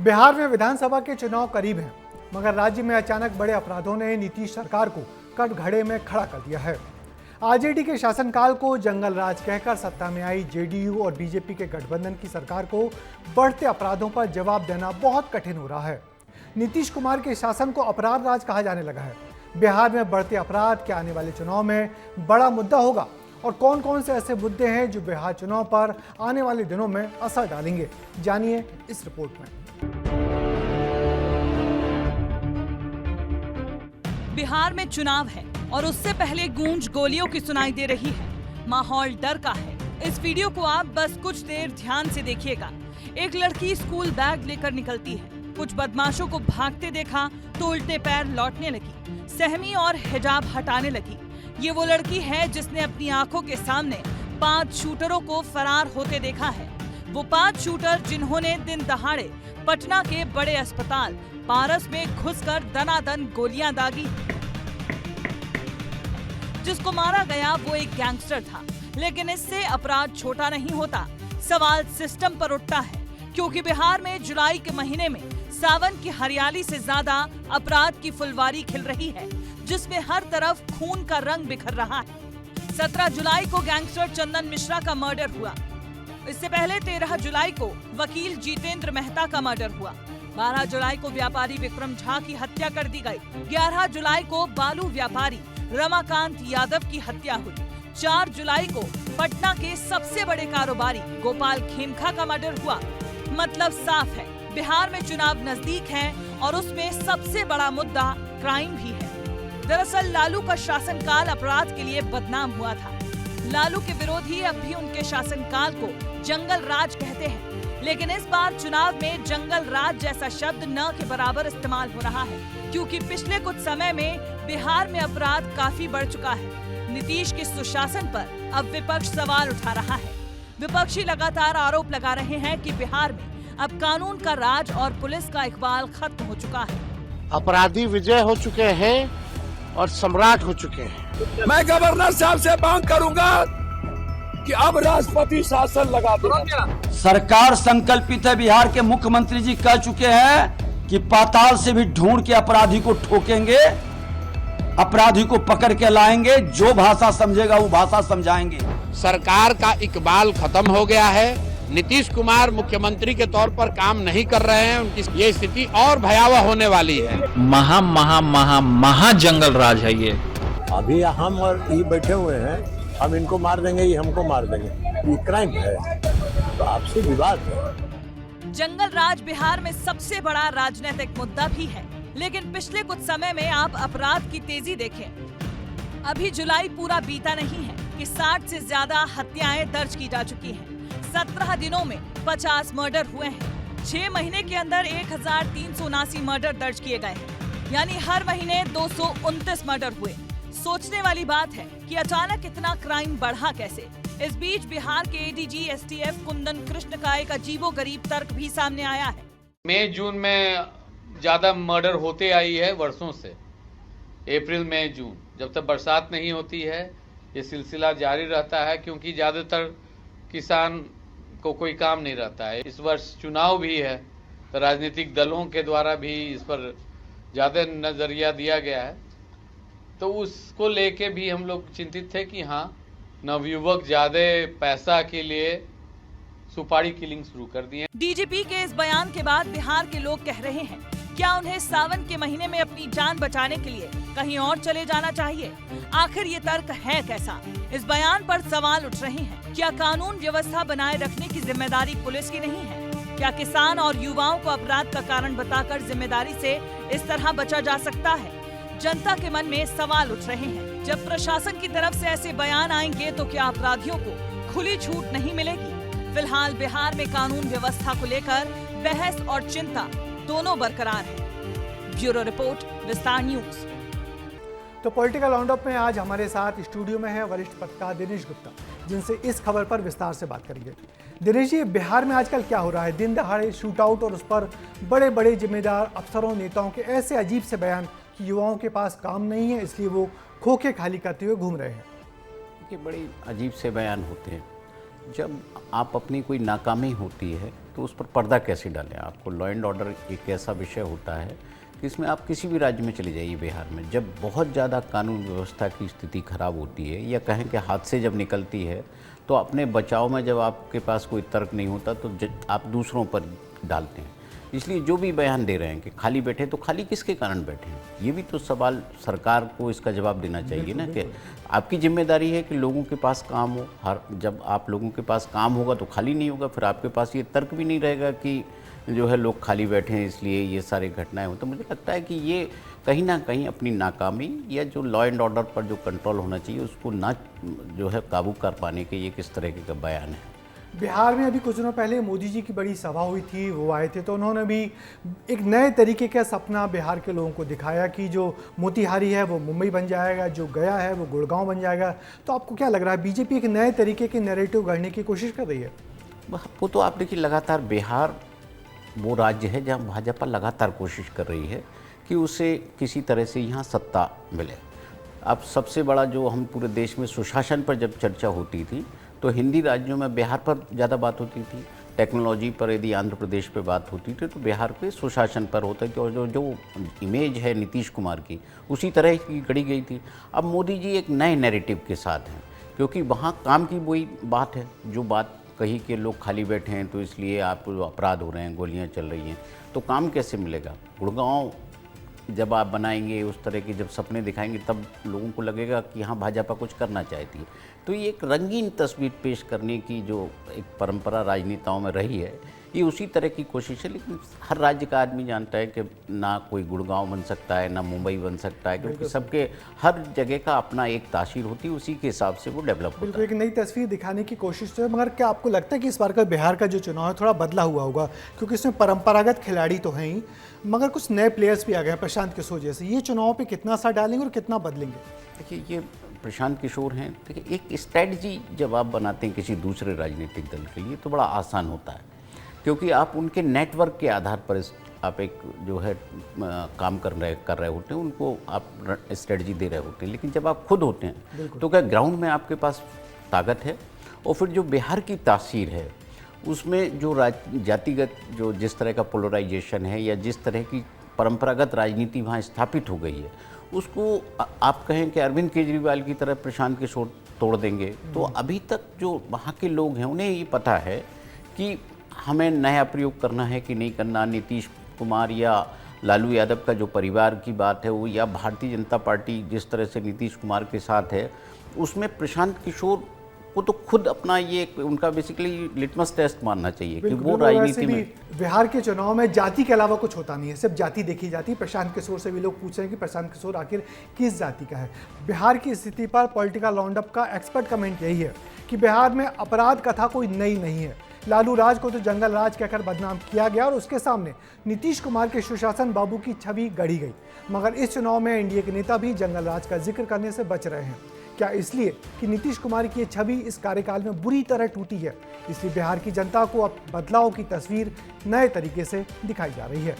बिहार में विधानसभा के चुनाव करीब हैं, मगर राज्य में अचानक बड़े अपराधों ने नीतीश सरकार को कटघरे में खड़ा कर दिया है। आरजेडी के शासनकाल को जंगल राज कहकर सत्ता में आई जेडीयू और बीजेपी के गठबंधन की सरकार को बढ़ते अपराधों पर जवाब देना बहुत कठिन हो रहा है। नीतीश कुमार के शासन को अपराध राज कहा जाने लगा है। बिहार में बढ़ते अपराध क्या आने वाले चुनाव में बड़ा मुद्दा होगा और कौन कौन से ऐसे मुद्दे हैं जो बिहार चुनाव पर आने वाले दिनों में असर डालेंगे, जानिए इस रिपोर्ट में। बिहार में चुनाव है और उससे पहले गूंज गोलियों की सुनाई दे रही है। माहौल डर का है। इस वीडियो को आप बस कुछ देर ध्यान से देखिएगा। एक लड़की स्कूल बैग लेकर निकलती है। कुछ बदमाशों को भागते देखा तो उल्टे पैर लौटने लगी, सहमी और हिजाब हटाने लगी। ये वो लड़की है जिसने अपनी आंखों के सामने 5 शूटरों को फरार होते देखा है। वो 5 शूटर जिन्होंने दिन दहाड़े पटना के बड़े अस्पताल पारस में घुसकर दनादन गोलियां दागी। जिसको मारा गया वो एक गैंगस्टर था, लेकिन इससे अपराध छोटा नहीं होता। सवाल सिस्टम पर उठता है, क्योंकि बिहार में जुलाई के महीने में सावन की हरियाली से ज्यादा अपराध की फुलवारी खिल रही है, जिसमें हर तरफ खून का रंग बिखर रहा है। 17 जुलाई को गैंगस्टर चंदन मिश्रा का मर्डर हुआ। इससे पहले 13 जुलाई को वकील जितेंद्र मेहता का मर्डर हुआ। 12 जुलाई को व्यापारी विक्रम झा की हत्या कर दी गई। 11 जुलाई को बालू व्यापारी रमाकांत यादव की हत्या हुई। 4 जुलाई को पटना के सबसे बड़े कारोबारी गोपाल खेमका का मर्डर हुआ। मतलब साफ है, बिहार में चुनाव नजदीक है और उसमें सबसे बड़ा मुद्दा क्राइम भी है। दरअसल लालू का शासनकाल अपराध के लिए बदनाम हुआ था। लालू के विरोधी अब भी उनके शासनकाल को जंगल राज कहते हैं, लेकिन इस बार चुनाव में जंगल राज जैसा शब्द न के बराबर इस्तेमाल हो रहा है, क्योंकि पिछले कुछ समय में बिहार में अपराध काफी बढ़ चुका है। नीतीश के सुशासन पर अब विपक्ष सवाल उठा रहा है। विपक्षी लगातार आरोप लगा रहे हैं कि बिहार में अब कानून का राज और पुलिस का इकबाल खत्म हो चुका है। अपराधी विजय हो चुके हैं और सम्राट हो चुके हैं। मैं गवर्नर साहब से मांग करूंगा कि अब राष्ट्रपति शासन लगा दे। सरकार संकल्पित है। बिहार के मुख्यमंत्री जी कह चुके हैं कि पाताल से भी ढूंढ के अपराधी को ठोकेंगे, अपराधी को पकड़ के लाएंगे, जो भाषा समझेगा वो भाषा समझाएंगे। सरकार का इकबाल खत्म हो गया है। नीतीश कुमार मुख्यमंत्री के तौर पर काम नहीं कर रहे हैं। उनकी ये स्थिति और भयावह होने वाली है। महा जंगल राज है ये। अभी हम और ये बैठे हुए हैं, हम इनको मार देंगे, ये हमको मार देंगे, ये क्राइम है, तो आपसे विवाद है। जंगल राज बिहार में सबसे बड़ा राजनीतिक मुद्दा भी है, लेकिन पिछले कुछ समय में आप अपराध की तेजी देखें। अभी जुलाई पूरा बीता नहीं है कि 60 से ज्यादा हत्याएं दर्ज की जा चुकी हैं। 17 दिनों में 50 मर्डर हुए हैं। 6 महीने के अंदर 1379 मर्डर दर्ज किए गए हैं, यानी हर महीने 229 मर्डर हुए। सोचने वाली बात है कि अचानक इतना क्राइम बढ़ा कैसे। इस बीच बिहार के एडीजी एसटीएफ कुंदन कृष्ण का एक अजीबोगरीब तर्क भी सामने आया है। मई जून में ज्यादा मर्डर होते आई है वर्षों से। अप्रैल मई जून जब तक बरसात नहीं होती है ये सिलसिला जारी रहता है, क्योंकि ज्यादातर किसान को कोई काम नहीं रहता है। इस वर्ष चुनाव भी है तो राजनीतिक दलों के द्वारा भी इस पर ज्यादा नजरिया दिया गया है, तो उसको लेके भी हम लोग चिंतित थे कि हाँ, नवयुवक ज्यादा पैसा के लिए सुपारी किलिंग शुरू कर दिए। डीजीपी के इस बयान के बाद बिहार के लोग कह रहे हैं, क्या उन्हें सावन के महीने में अपनी जान बचाने के लिए कहीं और चले जाना चाहिए? आखिर ये तर्क है कैसा? इस बयान पर सवाल उठ रहे हैं। क्या कानून व्यवस्था बनाए रखने की जिम्मेदारी पुलिस की नहीं है? क्या किसान और युवाओं को अपराध का कारण बताकर जिम्मेदारी से इस तरह बचा जा सकता है? जनता के मन में सवाल उठ रहे हैं। जब प्रशासन की तरफ से ऐसे बयान आएंगे तो क्या अपराधियों को खुली छूट नहीं मिलेगी? फिलहाल बिहार में कानून व्यवस्था को लेकर बहस और चिंता दोनों बरकरार है। ब्यूरो रिपोर्ट, विस्तार न्यूज। तो पॉलिटिकल राउंड अप में आज हमारे साथ स्टूडियो में है वरिष्ठ पत्रकार दिनेश गुप्ता, जिनसे इस खबर पर विस्तार से बात करेंगे। दिनेश जी, बिहार में आजकल क्या हो रहा है? दिन दहाड़े शूट आउट और उस पर बड़े बड़े जिम्मेदार अफसरों नेताओं के ऐसे अजीब से बयान कि युवाओं के पास काम नहीं है, इसलिए वो खोखे खाली करते हुए घूम रहे हैं। ये बड़े अजीब से बयान होते हैं। जब आप अपनी कोई नाकामी होती है तो उस पर पर्दा कैसे डालें। आपको लॉ एंड ऑर्डर एक ऐसा विषय होता है कि इसमें आप किसी भी राज्य में चले जाइए, बिहार में जब बहुत ज़्यादा कानून व्यवस्था की स्थिति खराब होती है या कहें कि हादसे जब निकलती है, तो अपने बचाव में जब आपके पास कोई तर्क नहीं होता तो आप दूसरों पर डालते हैं। इसलिए जो भी बयान दे रहे हैं कि खाली बैठे, तो खाली किसके कारण बैठे हैं, ये भी तो सवाल सरकार को इसका जवाब देना चाहिए ना, कि आपकी जिम्मेदारी है कि लोगों के पास काम हो। जब आप लोगों के पास काम होगा तो खाली नहीं होगा, फिर आपके पास ये तर्क भी नहीं रहेगा कि जो है लोग खाली बैठे हैं इसलिए ये सारी घटनाएं हो। तो मुझे लगता है कि ये कहीं ना कहीं अपनी नाकामी या जो लॉ एंड ऑर्डर पर जो कंट्रोल होना चाहिए उसको ना जो है काबू कर पाने के ये किस तरह का बयान है। बिहार में अभी कुछ दिनों पहले मोदी जी की बड़ी सभा हुई थी, वो आए थे, तो उन्होंने भी एक नए तरीके का सपना बिहार के लोगों को दिखाया कि जो मोतिहारी है वो मुंबई बन जाएगा, जो गया है वो गुड़गांव बन जाएगा। तो आपको क्या लग रहा है, बीजेपी एक नए तरीके के नैरेटिव गढ़ने की कोशिश कर रही है? वो तो आप देखिए, लगातार बिहार वो राज्य है जहाँ भाजपा लगातार कोशिश कर रही है कि उसे किसी तरह से यहाँ सत्ता मिले। अब सबसे बड़ा जो हम पूरे देश में सुशासन पर जब चर्चा होती थी तो हिंदी राज्यों में बिहार पर ज़्यादा बात होती थी, टेक्नोलॉजी पर यदि आंध्र प्रदेश पे बात होती थी तो बिहार के सुशासन पर होता है। और जो इमेज है नीतीश कुमार की उसी तरह की गढ़ी गई थी। अब मोदी जी एक नए नैरेटिव के साथ हैं, क्योंकि वहाँ काम की वही बात है, जो बात कही कि लोग खाली बैठे हैं तो इसलिए आप अपराध हो रहे हैं, गोलियां चल रही हैं, तो काम कैसे मिलेगा। गुड़गांव जब आप बनाएंगे, उस तरह के जब सपने दिखाएंगे, तब लोगों को लगेगा कि हाँ भाजपा कुछ करना चाहती है। तो ये एक रंगीन तस्वीर पेश करने की जो एक परंपरा राजनेताओं में रही है, ये उसी तरह की कोशिश है। लेकिन हर राज्य का आदमी जानता है कि ना कोई गुड़गांव बन सकता है, ना मुंबई बन सकता है, क्योंकि सबके हर जगह का अपना एक तासीर होती है, उसी के हिसाब से वो डेवलप होता है। एक नई तस्वीर दिखाने की कोशिश है। मगर क्या आपको लगता है कि इस बार का बिहार का जो चुनाव है थोड़ा बदला हुआ होगा, क्योंकि इसमें परंपरागत खिलाड़ी तो हैं ही, मगर कुछ नए प्लेयर्स भी आ गए हैं, प्रशांत किशोर जैसे। ये चुनाव पे कितना असर डालेंगे और कितना बदलेंगे? देखिए, ये प्रशांत किशोर हैं। देखिए, एक स्ट्रैटेजी जब आप बनाते हैं किसी दूसरे राजनीतिक दल के लिए तो बड़ा आसान होता है, क्योंकि आप उनके नेटवर्क के आधार पर आप एक जो है काम कर रहे होते हैं, उनको आप स्ट्रेटजी दे रहे होते हैं। लेकिन जब आप खुद होते हैं तो क्या ग्राउंड में आपके पास ताकत है? और फिर जो बिहार की तासीर है उसमें जो जातिगत जो जिस तरह का पोलराइजेशन है या जिस तरह की परंपरागत राजनीति वहाँ स्थापित हो गई है, उसको आप कहें कि अरविंद केजरीवाल की तरह प्रशांत किशोर तोड़ देंगे, तो अभी तक जो वहाँ के लोग हैं उन्हें ये पता है कि हमें नया प्रयोग करना है कि नहीं करना। नीतीश कुमार या लालू यादव का जो परिवार की बात है वो, या भारतीय जनता पार्टी जिस तरह से नीतीश कुमार के साथ है, उसमें प्रशांत किशोर को तो खुद अपना ये उनका बेसिकली लिटमस टेस्ट मानना चाहिए कि वो राजनीति में। बिहार के चुनाव में जाति के अलावा कुछ होता नहीं है, सिर्फ जाति देखी जाती है। प्रशांत किशोर से भी लोग पूछ रहे हैं कि प्रशांत किशोर आखिर किस जाति का है। बिहार की स्थिति पर पॉलिटिकल राउंडअप का एक्सपर्ट कमेंट यही है कि बिहार में अपराध कथा कोई नई नहीं है। लालू राज को तो जंगल राज कहकर बदनाम किया गया और उसके सामने नीतीश कुमार के सुशासन बाबू की छवि गढ़ी गई। मगर इस चुनाव में एनडीए के नेता भी जंगल राज का जिक्र करने से बच रहे हैं। क्या इसलिए कि नीतीश कुमार की ये छवि इस कार्यकाल में बुरी तरह टूटी है? इसलिए बिहार की जनता को अब बदलाव की तस्वीर नए तरीके से दिखाई जा रही है।